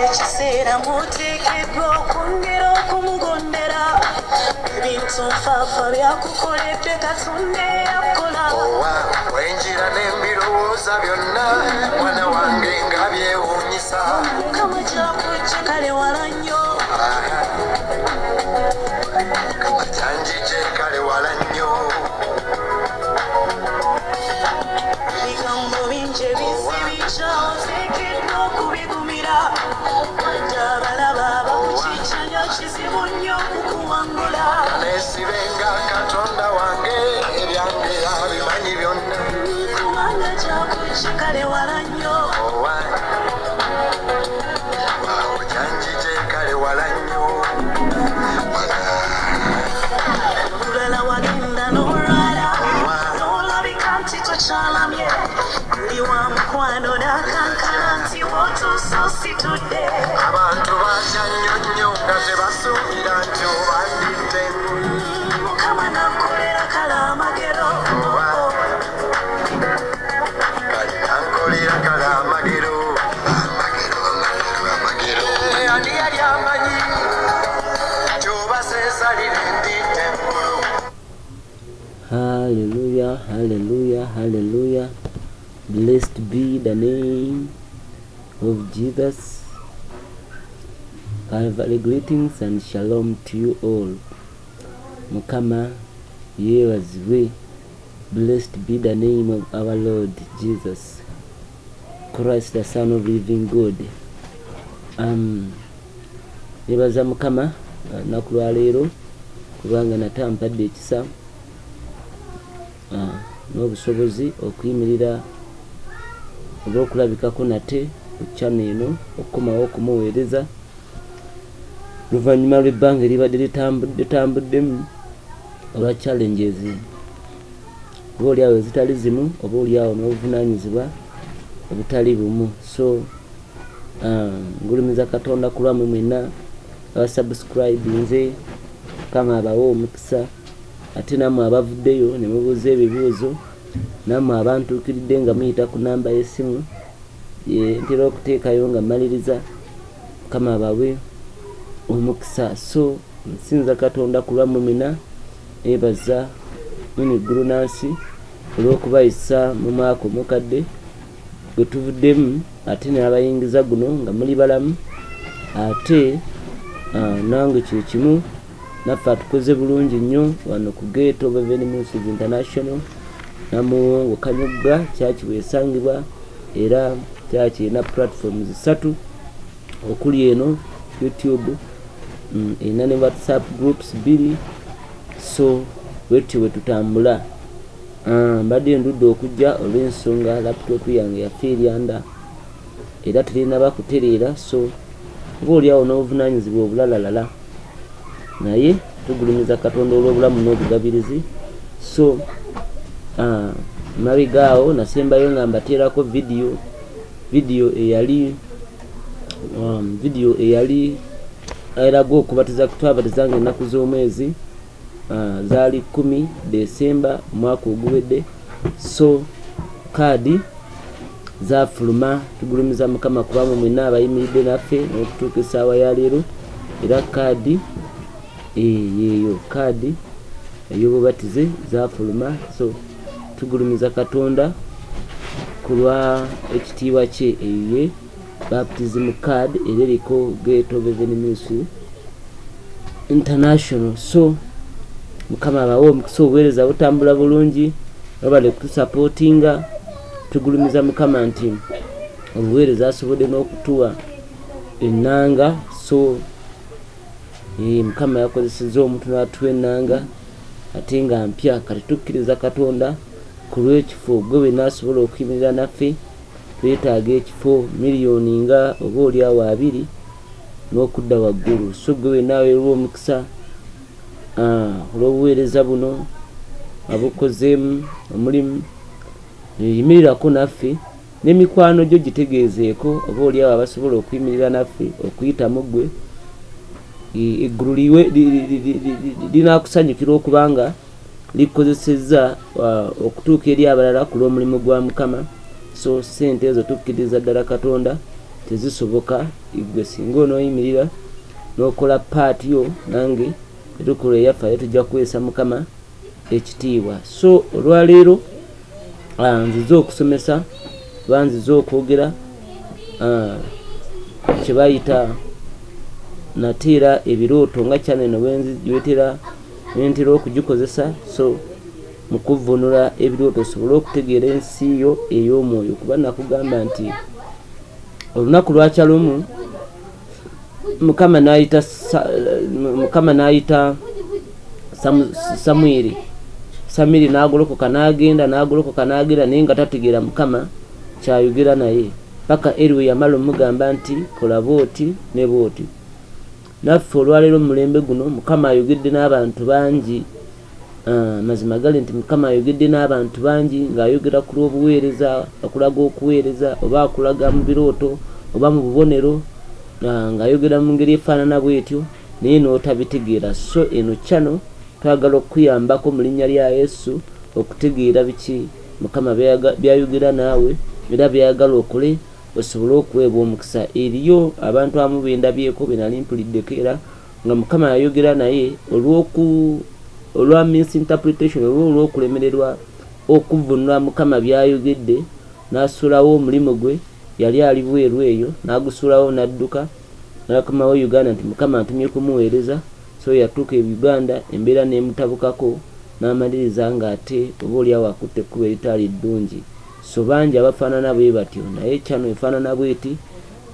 ekiseera muteekeddwa okwongera okumugondera ebintu nfaafa byakukoledde Katonda eyakola wenjira n'embirowooza byonna mwana wange nga byewuunyisa Mukama gy'akujje kale wala nnyo Mukama kyanjije kale wala nnyo ebigambo bingi ebizzi bikyawo oteekeddwa okubigumira wadde abalaba abakukiikanya kizibu nnyo okukuwangula neesibenga Katonda wange ebyange abimanyi byonna kubanga gy'akujje kale wala nnyo waawo kyanjije kale wala nnyo olulala wagenda n'olwala n'olabika nti tokyalamye oli wa mukwano n'akankana nti wootuusa ositudde abantu batya nnyo nnyo nga tebasuubira nti obandidde Mukama n'ankolera kale amagero kale nankolera kale amagero ani yali amanyi kyobaseesalire ndidde enkulu Hallelujah, hallelujah, hallelujah. Blessed be the name of Jesus. Calvary greetings and shalom to you all. Mukama yeebazibwe. Blessed be the name of our Lord Jesus Christ, the Son of living God. Yebaza Mukama naku lwa leero kubanga natampadde ekisa n'obusobozi okuyimirira olw'okulabikako nate ku channel eno okukomawo okumuweereza luvannyuma lw'ebbanga eribadde litambuddemu olwa challenges oba oliawo ezitali zimu oba oliawo n'obuvunaanyizibwa obutali bumu. So ngulumiza Katonda ku lwammwe mwenna abasubscribinze kama abawo omukisa ate nammwe abavuddeyo ne mubuuza ebibuuzo nammwe abantuukiridde nga muyita ku namba y'essimu ntera okuteekayo nga mmaliriza kama abawe omukisa. So nsinza Katonda ku lwammwe mwenna ebaza muni ggulu nansi olw'okubayisa mu mwaka omukadde gwe tuvuddemu ate n'abayingiza guno nga muli balamu ate nange kye kimu naffe atukoze bulungi nnyo wano ku Gate of Evenyanja International Namuwongo Kanyugga kyaki bwesangibwa era kyaki erina platforms 3 okuli eno YouTube erina ne WhatsApp groups 2. So wetyo bwe tutambula mbadde ndudde okujja olw'ensonga laptop yange yafiiryanda era terina bakutereera. So ng'oliawo n'obuvunaanyizibwa obulalalala naye tugulumiza Katonda olw'obulamu n'obugabirizi. So mabegaawo nasembayo nga mbateerako video eyali eraga okubatiza twabatiza nga ennaku z'omwezi zaali 10 Desemba omwaka oguwedde. So kaadi zafuluma tugulumiza Mukama kubanga mwenna abayimiridde naffe n'okutuuka essaawa ya leero era kaadi yeeyo kaadi ey'obubatize zafuluma. So tugulumiza Katonda ku lwa ekitiibwa kye eyiye baptism card era eriko Gate of Evenyanja International. So Mukama abawo omukisa obuweereza butambula bulungi babale kutusupportinga. Tugulumiza Mukama nti obuweereza asobodde n'okutuwa ennanga. So Mukama yakozesezza omuntu n'atuwa ennanga ate nga mpya. Kati tukkiriza Katonda ku lw'ekifo gwe bwe naasobola okuyimirira naffe twetaaga ekifo miliyoni nga oba oliawo 2 n'okudda waggulu. So gwe bwe naaweerwa omukisa olw'obuweereza buno abukozeemu omulimu yimirirako naffe n'emikwano gyo gitegeezeeko oba oliawo abasobola okuyimirira naffe okuyitamu ggwe eggulu liwe linaakusanyukira okubanga likozesezza okutuuka eri abalala ku lw'omulimu gwa Mukama. So sente ezo tukkiriza ddala Katonda tezisoboka. Igwe singa onooyimirira n'okola paati yo nange etukola eyaffe tujja kuweesa Mukama ekitiibwa. So olwaleero nzize okusomesa oba nzize okwogera kye bayita nateera ebirooto nga channel eno wentera okugikozesa. So mu kuvunula ebirooto osobole okutegeera ensi yo ey'omwoyo, kuba nakugamba nti olunaku lwakya lumu Mukama n'ayita Samwiri n'agolokoka n'agenda naye nga tategeera Mukama kyayogera naye, paka Eriwe yamala omugamba nti kola booti ne booti. Naffe olwaleero mu mulembe guno Mukama ayogedde n'abantu bangi, mazima gali nti Mukama ayogedde n'abantu bangi ng'ayogera ku lw'obuweereza, akulaga okuweereza oba akulaga mu birooto oba mu bubonero, ng'ayogera mu ngeri efaanana bw'etyo naye n'otabitegeera. So eno channel twagala okuyambako mu linnya lya Yesu okutegeera biki Mukama byayogera naawe era byayagala okole osobole okuweebwa omukisa. Eriyo abantu abamu bendabyeko benali mpuliddeko era nga Mukama yayogera naye olwa misinterpretation olw'okulemererwa okuvunula Mukama byayogedde n'asuulawo omulimu gwe, yali ali bweru eyo n'agusuulawo n'adduka n'akomawo Uganda nti Mukama antumye kumuweereza. So yatuuka e Uganda embeera n'emutabukako n'amaliriza ng'ate oba oliawo akutte ekkubo eritaali ddungi. So bangi abafaanana bwe batyo, naye channel efaanana bweti.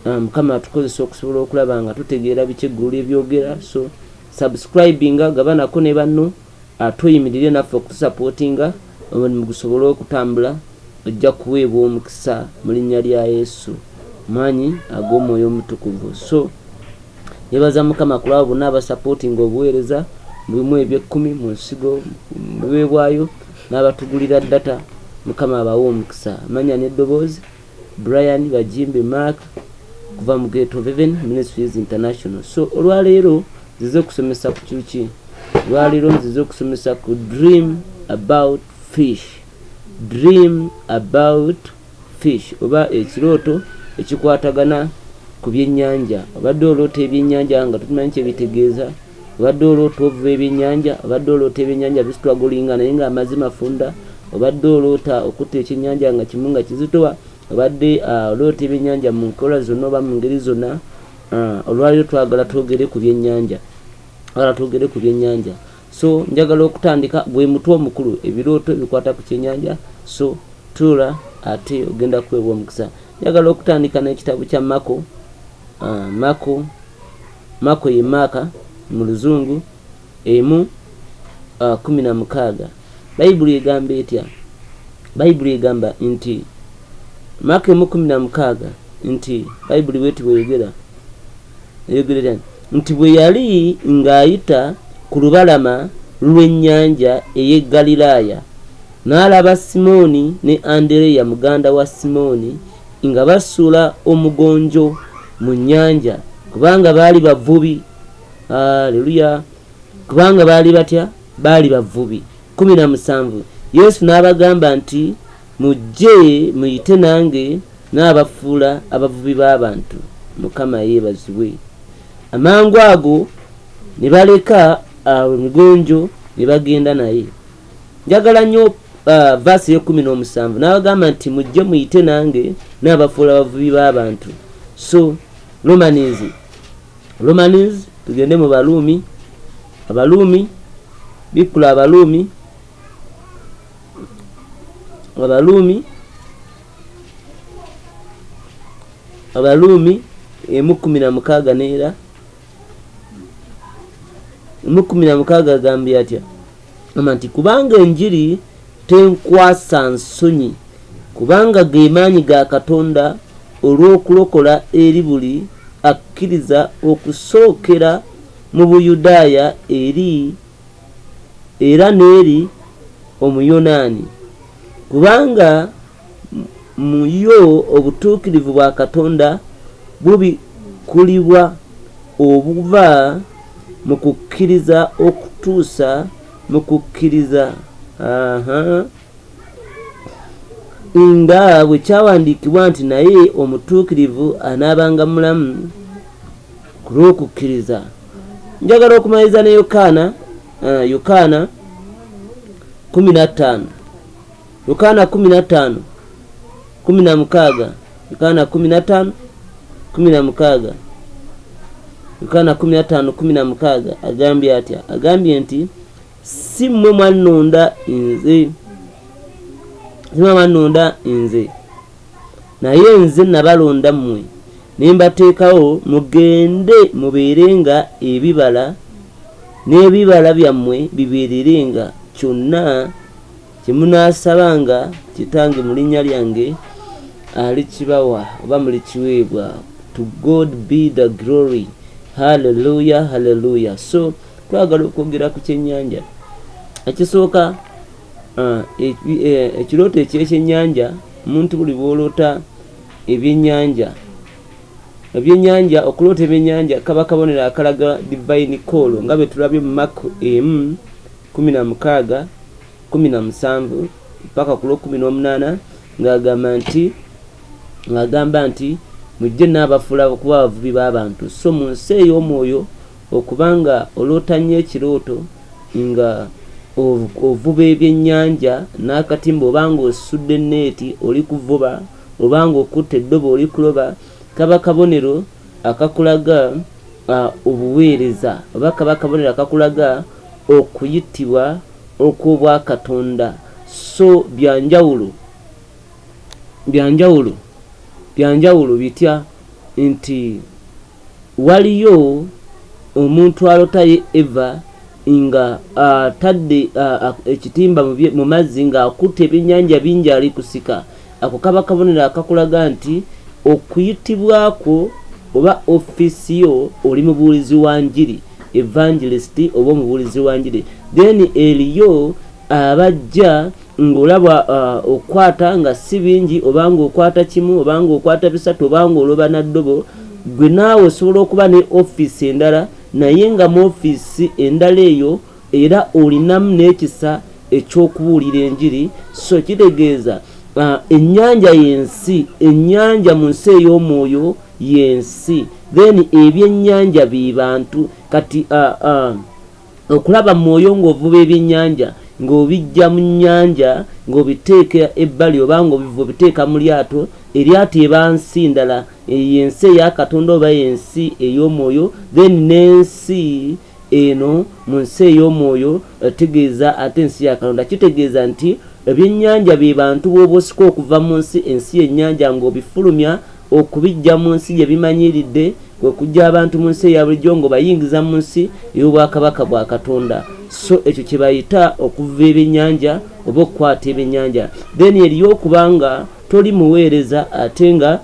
Mukama atukozesa okusobola okulaba nga tutegeera biki eggulu ebyogera. So subscribinga gabanako ne banno atoyimirire naffe okutusapootinga omulimu gusobole okutambula, ojja kuweebwa omukisa mu linnya lya Yesu maanyi ag'omwoyo omutukuvu. So yebaza Mukama kulaba bonna abasapootinga obuweereza mulimu eby'ekkumi mu nsigo mu biweebwayo n'abatugulira data. Mukama abawe omukisa. Amanya n'eddoboozi Brian Bajimbe Mark kuva mu Gate of Heaven Ministries International. So olwaleero nzize okusomesa ku kiruki, olwaleero nzize okusomesa ku dream about fish oba ekirooto ekikwatagana ku byennyanja. Obadde oloota ebyennyanja nga tumanyi kye bitegeeza, obadde oloota ovuba ebyennyanja, obadde oloota ebyennyanja bisitwagulinga naye nga amazzi mafunda, obadde oloota okutta ekyennyanja nga kimu nga kizitowa, obadde oloota ebyennyanja mu nkola zonna oba mu ngeri zonna. Olwaleero twagala twogere ku byennyanja. So njagala okutandika gwe mutwe omukulu, ebirooto ebikwata ku kyennyanja. So tuula ate ogenda kuweebwa omukisa. Njagala okutandika n'ekitabo kya Mako. Mako ye Maaka mu luzungu 1:16. Bayibuli egamba etya? Bayibuli egamba nti Maka 1:16 nti Bayibuli bweti bweyogera nti bwe yali ng'ayita ku lubalama lw'ennyanja ey'e Galilaaya n'alaba Simooni ne Andereya muganda wa Simooni nga basuula omugonjo mu nnyanja kubanga baali bavubi. Haleluya! Kubanga baali batya? Baali bavubi. 17. Yesu n'abagamba nti mujje muyite nange n'abafuula abavubi b'abantu. Mukama yeebazibwe. Amangu ago ne baleka emigonjo ne bagenda naye. Njagala nnyo verse 17 n'abagamba nti mujje muyite nange n'abafuula abavubi b'abantu. So Romans tugende mu Abaluumi bikula Abaluumi 1:16 neera 1:16 agambye atya nti kubanga enjiri tenkwasa nsonyi kubanga ge maanyi ga Katonda olw'okulokola eri buli akkiriza okusookera mu Buyudaaya era n'eri Omuyonaani, kubanga mu yo obutuukirivu bwa Katonda bubikulibwa obuva mu kukkiriza okutuusa mu kukkiriza. nga bwe kyawandiikibwa nti naye omutuukirivu anaabanga mulamu ku lw'okukkiriza. Njagala okumaliriza ne Yokaana 15 Yokaana 15 16 Yokaana 15 16 Yokaana 15 16 agambye atya? Agambye nti si mmwe mwannonda nze naye nze nabalonda mmwe ne mbateekawo mugende mubeerenga ebibala n'ebibala byammwe bibeererenga kyonna kye munaasabanga Kitange mu linnya lyange alikibawa oba mulikiweebwa. To God be the glory. Hallelujah, hallelujah. So twagala okwogera ku kyennyanja ekisooka. Ekirooto ekyekyennyanja, omuntu buli bw'oloota ebyennyanja okuloota ebyennyanja kaba kabonero akalaga divine call nga bwe tulabye mu Marko 1:16 17 mpaka ku 18 ng'agamba nti mujje n'abafuula okuba abavubi b'abantu. So mu nsi ey'omwoyo okubanga oloota nnyo ekirooto nga ovuba ebyennyanja n'akatimba obanga osudde neeti oli kuvuba obanga okutte eddobo oli kuloba, kaba kabonero akakulaga obuweereza oba kaba kabonero akakulaga okuyitibwa okw'obwakatonda. So byanjawulo bitya nti waliyo omuntu alotaye Eva nga atadde ekitimba mu mazzi ng'akutte ebyennyanja bingi ali kusika. Ako kaba kabonero akakulaga nti okuyitibwako oba ofisi yo oli mubuulizi wa njiri, evangelist oba omubuulizi wa njiri. Then eriyo abajja ng'olaba okwata nga si bingi obanga okwata kimu obanga okwata bisatu obanga oloba na ddobo, gwe naawe osobola okuba ne ofisi endala naye nga mu ofisi endala eyo era olinamu n'ekisa ekyokubuulira enjiri. So kitegeeza ennyanja y'ensi, ennyanja mu nsi ey'omwoyo y'ensi, then ebyennyanja be bantu. Kati okulaba mu mwoyo ng'ovuba ebyennyanja ng'obijja mu nnyanja ng'obiteeka ebbali oba ng'obiteeka mu lyato, eryato eba nsi ndala, y'ensi eya Katonda oba y'ensi ey'omwoyo. Then n'ensi eno mu nsi ey'omwoyo tegeeza ate ensi ya Katonda. Kitegeeza nti ebyennyanja be bantu bw'oba osika okuva mu nsi y'ennyanja ng'obifulumya okubijja mu nsi gye bimanyiridde, kwe kujja abantu mu nsi eya bulijjo ng'obayingiza mu nsi ey'obwakabaka bwa Katonda. So ekyo kye bayita okuva ebyennyanja oba okukwata ebyennyanja. Then eriyo okubanga toli muweereza ate nga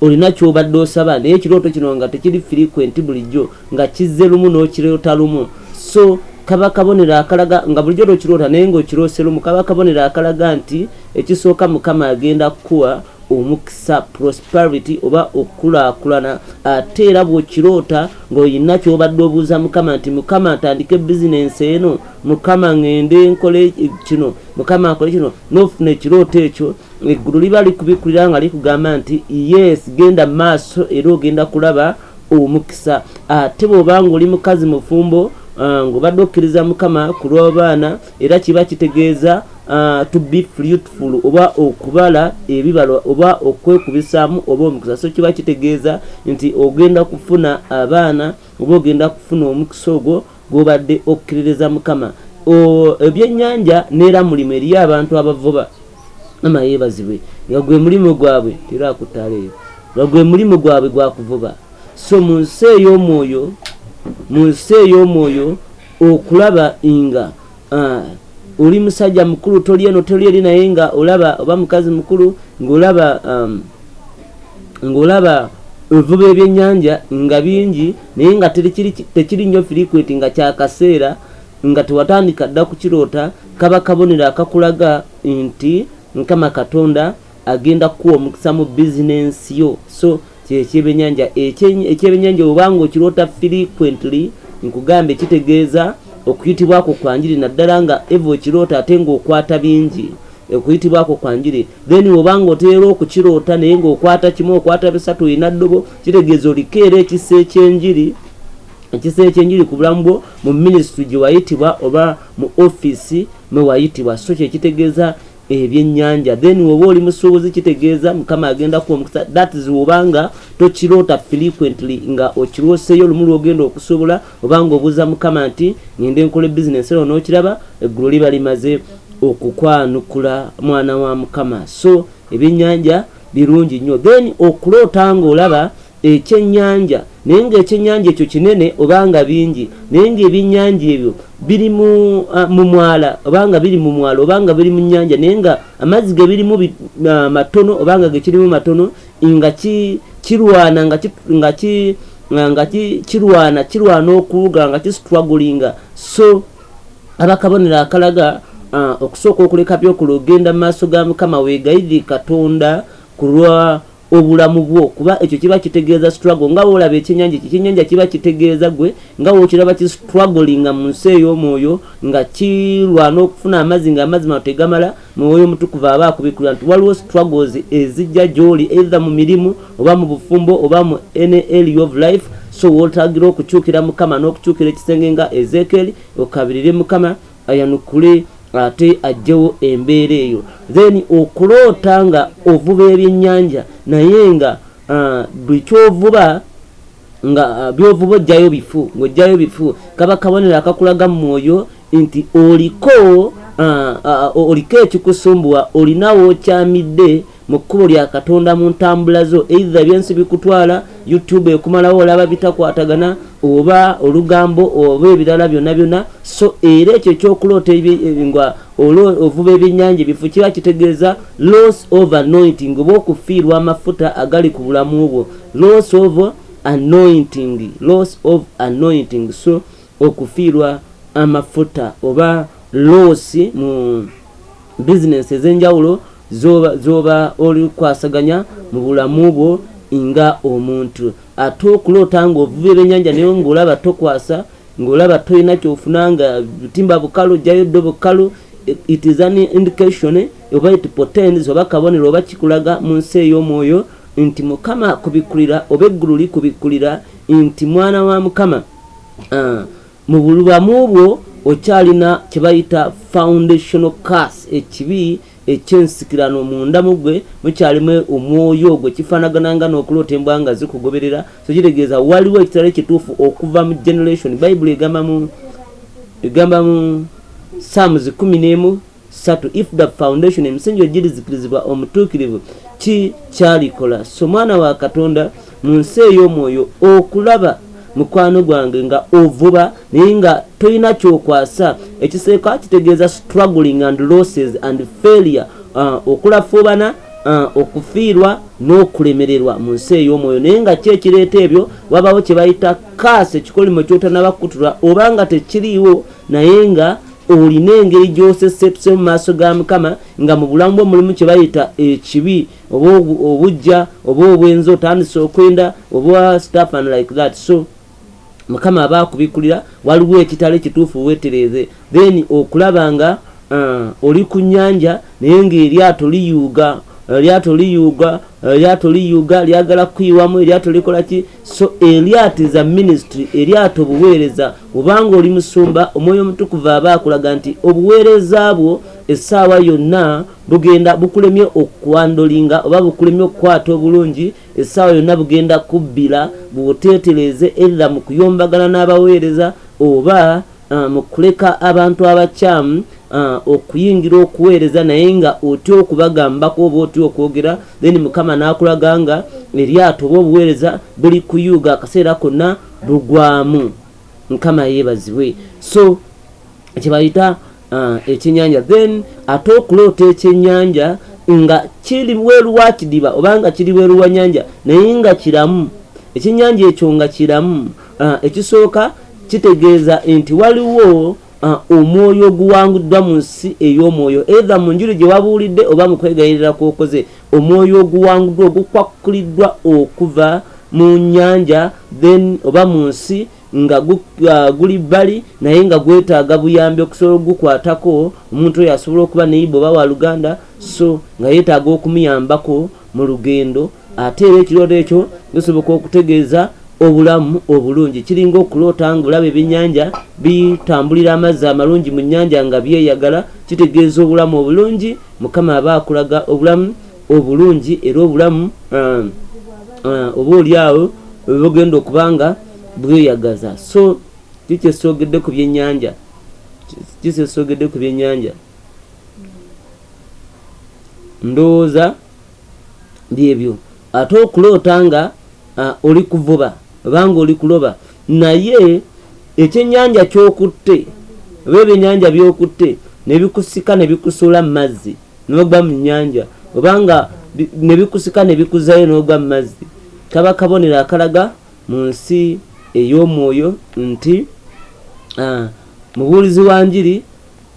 olina ky'obadde osaba naye ekirooto kino nga tekiri frequent bulijjo nga kizze lumu n'okiroota lumu. So kaba kabonero akalaga nga bulijjo tokiroota naye ng'okiroose lumu, kaba kabonero akalaga nti ekisooka Mukama agenda kukuwa omukisa, prosperity oba okulaakulana. Ate era bw'okiroota ng'olina ky'obadde obuuza Mukama nti Mukama ntandike bizinensi eno, Mukama ngende nkole kino, Mukama akole kino, n'ofuna ekirooto ekyo eggulu liba likubikulira nga likugamba nti yes genda maaso era ogenda kulaba omukisa. Ate bw'obanga oli mukazi mufumbo ng'obadde okkiriza Mukama ku lw'abaana era kiba kitegeeza to be fruitful oba okubala ebibala oba okwekubisaamu oba omukisa. So kiba kitegeeza nti ogenda kufuna abaana oba ogenda kufuna omukisa ogwo gw'obadde okkiririza Mukama. Ebyennyanja neera mulimu eriyo abantu abavuba ama yeebazibwe nga gwe mulimu gwabwe terakutaleeyo nga gwe mulimu gwabwe gwa kuvuba. So mu nsi ey'omwoyo okulaba nga oli musajja mukulu toli eno toli eri naye nga olaba oba mukazi mukulu ng'olaba ovuba ebyennyanja nga bingi naye nga tekiri nnyo frequent nga kyakaseera nga tewatandika dda kukiroota, kaba kabonero akakulaga nti Mukama Katonda agenda kuwa omukisa mu bizinensi yo. So kyekyebennyanja ekyebennyanja obanga okiroota frequently nkugambe kitegeeza okuyitibwako kwa njiri naddala nga Eva okiroota ate ng'okwata bingi okuyitibwako kwanjiri. Then obanga oteera okukiroota naye ng'okwata kimu okwata bisatu olina ddobo kitegeeza olikeera ekisa ekyenjiri ku bulamu bwo mu ministry gye wayitibwa oba mu office mwe wayitibwa. So kyekitegeeza ebyennyanja. Then oba oli musuubuzi kitegeeza Mukama agenda ku omukisa. That is obanga tokiroota frequently nga okirooseeyo olumu lw'ogenda okusuubula obanga obuuza Mukama nti ngende nkola business ero n'okiraba eggulu liba limaze okukwanukula mwana wa Mukama. So ebyennyanja birungi nnyo. Then okuloota ng'olaba ekyennyanja naye ng'ekyennyanja ekyo kinene obanga bingi naye ng'ebyennyanja ebyo biri mu mwala obanga biri mu mwala obanga biri mu nnyanja naye nga amazzi ge birimu matono obanga ge kirimu matono nga kirwana okuwuga nga kistrugglinga. So abakabonero akalaga okusooka okuleka by'okola ogenda mu maaso ga Mukama weegayirire Katonda kulwa obulamu bwo kuba ekyo kiba kitegeeza struggle nga olaba ekyennyanja kiba kitegeeza gwe nga wokiraba ki strugglinga mu nsi ey'omwoyo nga kirwana okufuna amazzi nga amazzi mano tegamala mwoyo mutukuvu aba akubikulira nti waliwo struggles ezijja gy'oli either mu mirimu oba mu bufumbo oba mu any area of life. So wootagira okukyukira Mukama n'okukyukira ekisenge nga Ezekiel okabirire Mukama ayanukule ate ajjewo embeera eyo. Then okuloota nga ovuba ebyennyanja naye nga buli kyovuba nga byovuba ojjayo bifu ng'ojjayo bifu kaba kabonero akakulaga mu mwoyo nti oliko ekikusumbuwa olinawo okyamidde mu kkubo lya Katonda mu ntambula zo either byensi bikutwala YouTube ekumalawo olaba bitakwatagana oba olugambo oba ebirala byonna. So era ekyo ekyokuloota nga ovuba ebyennyanja bifu kiba kitegeeza loss of anointing oba okufiirwa amafuta agali ku bulamu bwo. Loss of anointing. So okufiirwa amafuta oba loss mu business ez'enjawulo zoba oli kwasaganya mu bulamu bwo nga omuntu. Ate okuloota ng'ovuba ebyennyanja naye ng'olaba tokwasa ng'olaba tolina kyofuna nga butimba bukalu ojjayo ddo bukalu it is an indication oba it portends oba kabonero oba kikulaga mu nsi ey'omwoyo nti Mukama kubikulira oba eggulu likubikulira nti mwana wa Mukama mu bulamu bwo okyalina kye bayita foundational curse ekibi ekyensikirano munda mugwe mukyalimu omwoyo ogwo kifaanagananga n'okuloota embwa nga zikugoberera. So kitegeeza waliwo ekitalo ekituufu okuva mu generation. Bible egamba mu Psalms 11:3 if the foundation emisingi egirizikirizibwa omutuukirivu kyalikola. So mwana wa Katonda mu nsi ey'omwoyo okulaba mukwano gwange nga ovuba naye nga tolina kyokwasa ekiseeka kitegeeza struggling and losses and failure okulafuubana okufiirwa n'okulemererwa mu nsi ey'omwoyo naye nga kyekireeta ebyo wabawo kye bayita kaasi ekikolimo kyotanaba kutula obanga tekiriiwo naye nga olina engeri gy'osesetuse mu maaso ga Mukama nga mu bulamu bwo mulimu kye bayita ekibi oba obujja oba obwenzi otandise okwenda oba stuff and like that. So Mukama aba akubikulira waliwo ekitalo ekituufu weetereeze. Then okulaba nga oli ku nnyanja naye ng'eryato liyuga lyagala kuyiwamu eryato likola ki. So eryato za ministry eryato buweereza obanga oli musumba omwoyo omutukuvu aba akulaga nti obuweereza bwo essaawa yonna bugenda bukulemye okwandolinga oba bukulemye okukwata obulungi essaawa yonna bugenda kubbira bwoteetereze era mu kuyombagana n'abaweereza oba mu kuleka abantu abakyamu okuyingira okuweereza naye nga otya okubagambako oba otya okwogera. Then Mukama n'akulaga nga eryato oba obuweereza buli kuyuga akaseera konna bugwamu. Mukama yeebazibwe. So kyebayita ekyennyanja. Then ate okuloota ekyennyanja nga kiri weeru wa kidiba obanga kiri weeru wa nnyanja naye nga kiramu. Ekyennyanja ekyo nga kiramu ekisooka kitegeeza nti waliwo omwoyo oguwanguddwa mu nsi ey'omwoyo either mu njiri gye wabuulidde oba mu kwegayirira kw'okoze. Omwoyo oguwanguddwa ogukwakuliddwa okuva mu nnyanja then oba mu nsi nga guli bali naye nga gwetaaga buyambi okusobola okugukwatako omuntu oyo asobola okuba neiba oba wa Luganda so nga yeetaaga okumuyambako mu lugendo ate era ekirooto ekyo gisoboka okutegeeza obulamu obulungi kiringa okuloota nga olaba ebyennyanja bitambulira amazzi amalungi mu nnyanja nga byeyagala kitegeeza obulamu obulungi Mukama aba akulaga obulamu obulungi era obulamu oba oliawo bugenda okubanga bweyagaza so kikyesogedde ku byennyanja ndowooza byebyo ate okuloota nga oli kuvuba obanga oli kuloba naye ekyennyanja kyokutte oba ebyennyanja byokutte nebikusika nebikusuula mu mazzi nogwa mu nnyanja obanga nebikusika nebikuzayo nogwa mu mazzi kaba kabonero akalaga mu nsi ey'omwoyo nti mubuulizi wa njiri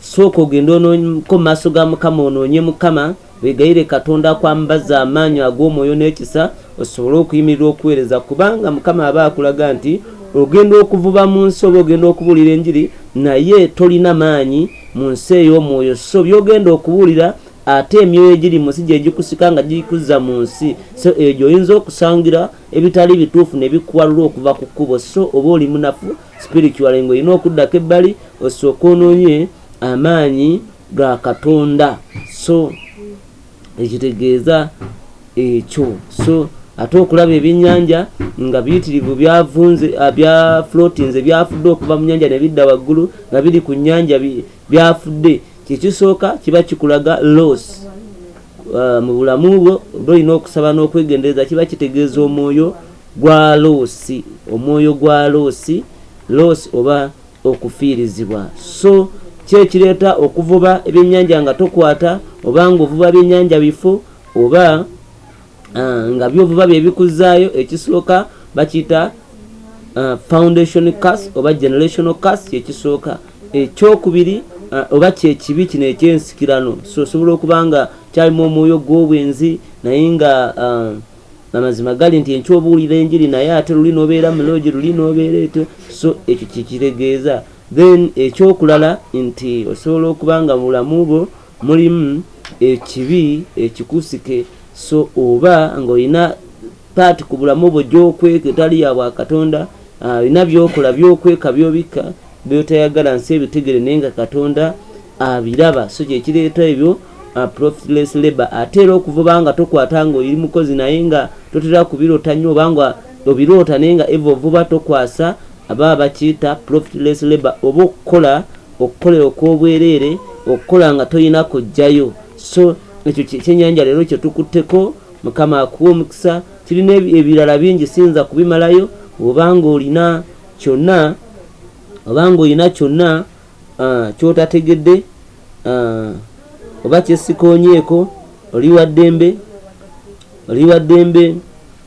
sooka ogenda onoonyeko mu maaso ga Mukama onoonye Mukama wegayire Katonda kwambaza amaanyi ag'omwoyo n'ekisa osobole okuyimirira okuweereza kubanga Mukama aba akulaga nti ogenda okuvuba mu nsi oba ogenda okubuulira enjiri naye tolina maanyi mu nsi ey'omwoyo so byogenda okubuulira ate emyoyo egiri mu nsi gyegikusika nga gikuzza mu nsi so egyo oyinza okusangira ebitali bituufu ne bikuwalula okuva ku kkubo so oba oli munafu spiritual ng'olina okuddako ebbali osooka onoonye amaanyi ga Katonda so ekitegeeza ekyo so ate okulaba ebyennyanja nga biyitirivu byavunze bya floatinze byafudde okuva mu nnyanja ne bidda waggulu nga biri ku nnyanja byafudde kyekisooka kiba kikulaga loss mu bulamu bwo olina okusaba n'okwegendereza kiba kitegeeza omwoyo gwa loosi loss oba okufiirizibwa so kyekireeta okuvuba ebyennyanja nga tokwata oba nga ovuba byennyanja bifo oba nga byovuba byebikuzaayo ekisooka bakiyita foundation curse oba generational curse kyekisooka ekyokubiri oba kyekibi kino ekyensikirano so osobola okuba nga kyalimu omwoyo gw'obwenzi naye nga amazima gali nti enkyobuulira enjiri naye ate luli nobeera mulogi luli nobeera etyo so ekyo kikitegeeza then ekyokulala nti osobola okuba nga mu bulamu bwo mulimu ekibi ekikusike so oba ng'olina paati ku bulamu bwo gy'okweka etali ya bwa Katonda olina byokola byokweka byobikka byotayagala nsi ebitegere naye nga Katonda abiraba so kyekireeta ebyo profitless labor ate era okuvuba nga tokwata nga oli mukozi naye nga totera kubiroota nnyo oba nga obiroota naye nga eva ovuba tokwasa aba bakiyita profitless labor oba okukolera okw'obwereere okukola nga toyina kujjayo so ekyo kyennyanja leero kyetukutteko Mukama akuwa omukisa kirina ebirala bingi siyinza kubimalayo obanga olina kyonna kyotategedde oba kyesikonyeeko oli wa ddembe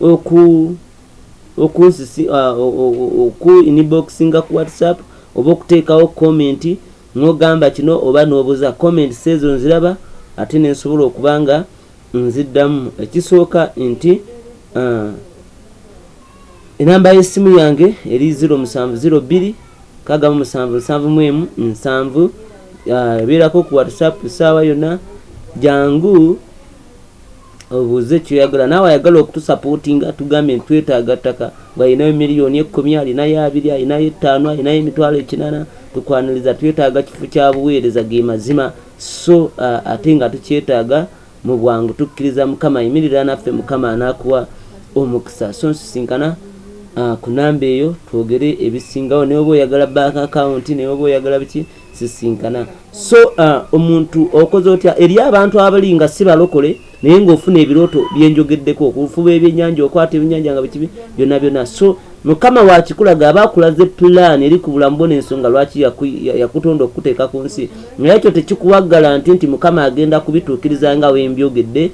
oku inboxinga ku WhatsApp oba okuteekawo comment n'ogamba kino oba n'obuuza comment sezo nziraba ate nensobola okuba nga nziddamu ekisooka nti enamba y'essimu yange eri 0702 677 ebeerako ku WhatsApp essaawa yonna jangu obuuze kyoyagala naawe ayagala okutusapootinga tugambe ntwetaaga ttaka ng'alinayo miliyoni 10 alinayo 2 alinayo 5 alinayo emitwalo 8 tukwaniriza twetaaga kifo kya buweereza ge mazima so ate nga tukyetaaga mu bwangu tukkiriza Mukama yimirira naffe Mukama anaakuwa omukisa so nsisinkana ku namba eyo twogere ebisingawo naye oba oyagala bank account naye oba oyagala biki sisinkana so omuntu okoze otya eri abantu abali nga si balokole naye ng'ofuna ebirooto byenjogeddeko okufuba ebyennyanja okwata ebyennyanja nga bikibi byonna so Mukama wakikulaga aba akulaze plan eri ku bulamu bwo n'ensonga lwaki yakutonda okuteeka ku nsi naye ekyo tekikuwaggala nti Mukama agenda kubituukiriza nga wembyogedde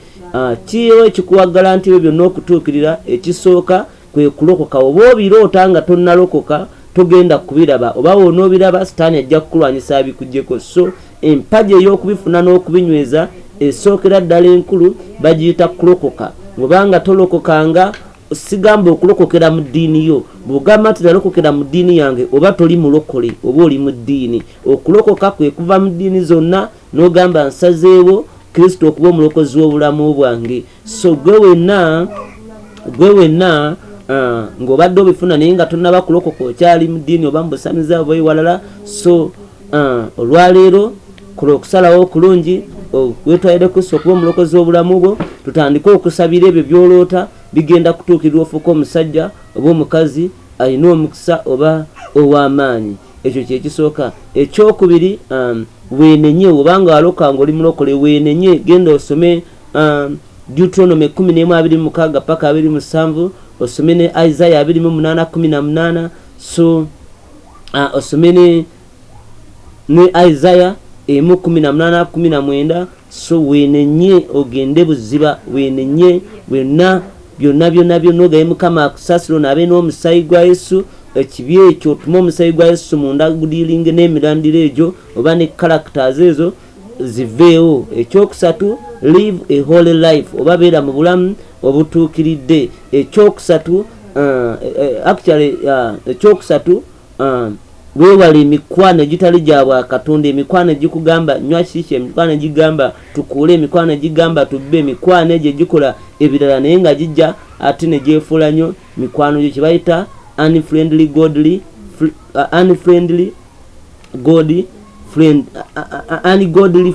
kiyo ekikuwaggala nti ebyo byonna okutuukirira ekisooka kwe kulokoka oba obiroota nga tonnalokoka togenda kubiraba oba wonoobiraba sitaani ajja kukulwanyisa abikugyeko so empagi ey'okubifuna n'okubinyweza esookera ddala enkulu bagiyita kulokoka obanga tolokokanga sigamba okulokokera mu ddiini yo. Bw'ogamba nti nalokokera mu ddiini yange oba toli mulokole oba oli mu ddiini. Okulokoka kwe kuva mu ddiini zonna n'ogamba nsazeewo Kristo okuba omulokozi w'obulamu bwange. So gwe wenna ng'obadde obifuna naye nga tonnaba kulokoka okyali mu ddiini oba mu busamiza oba ewalala. So olwaleero kola okusalawo okulungi wetwalire Kristo okuba omulokozi w'obulamu bwo. Tutandike okusabira ebyo byoloota bigenda kutuukirira ofuuka omusajja oba omukazi alina omukisa oba ow'amaanyi. Ekyo kyekisooka. Ekyokubiri, weenenye obanga waloka ng'oli mulokole weenenye genda osome Deuteronomy 11:26 paka 27, osome ne Isaiah 28:18. So osome ne Isaiah 1:18-19. So weenenye ogende buziba, weenenye byonna ogaye Mukama akusasiro nabe n'omusaayi gwa Yesu. Ekibi ekyo otuma omusaayi gwa Yesu munda gudiilinge n'emirandiro egyo oba ne characters ezo ziveewo. Ekyokusatu, live a holy life, oba beera mu bulamu obutuukiridde. Ekyokusatu, weewale emikwano egitali gya Bwakatonda, emikwano egikugamba nywa kiki, emikwano egigamba tukuule, emikwano egigamba tubbe, emikwano egyo egikola ebirala naye nga gijja ate ne gyefuula nnyo mikwano gyo, kibayita unfriendly godly ungodly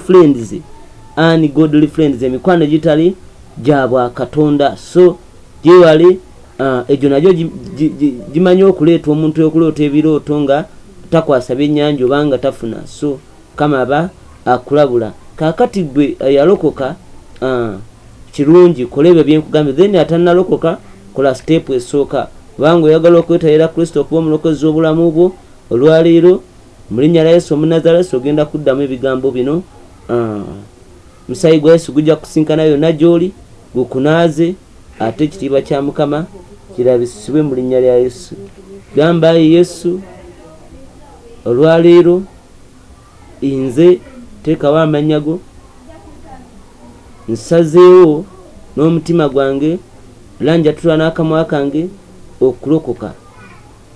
friends, emikwano egitali gya Bwakatonda. So gyewale egyo nagyo gimanyi okuleeta omuntu okuloota ebirooto nga takwasa byennyanja obanga tafuna. So Mukama aba akulabula. Kaakati gwe yalokoka, kirungi kola ebyo byenkugambye. Then atannalokoka kola step esooka. Kubanga oyagala okwetayira Kristo okuba omulokozi w'obulamu bwo, olwaleero mu linnya lya Yesu Omunnazaaleesi ogenda kuddamu ebigambo bino. Omusaayi gwa Yesu gujja kusinkana yonna gy'oli gukunaaze, ate ekitiibwa kya Mukama kirabisibwe mu linnya lya Yesu. Gamba Yesu, olwaleero nze teekawo amannya go, nsazeewo n'omutima gwange, era njatula n'akamwa kange okulokoka,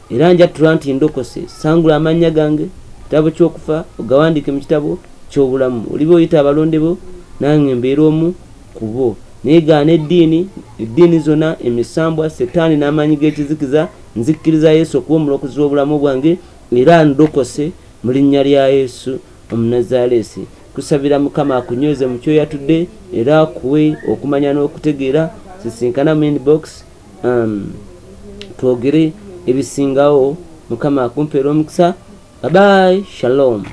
era njatula nti ndokose. Sangula amannya gange kitabo ky'okufa ogawandiike mu kitabo ky'obulamu. Oliba oyita abalonde bo nange mbeera omu ku bo. Negaana eddiini zonna, emisambwa, setaani n'amaanyi g'ekizikiza. Nzikkiriza Yesu okuba omulokozi w'obulamu bwange era ndokose mu linnya lya Yesu Omunnazaaleesi. Kusabira Mukama akunyweze mu kyoyatudde era akuwe okumanya n'okutegeera. Sisinkana mu inbox twogere ebisingawo. Mukama akumpeera omukisa. Bye bye, shalom.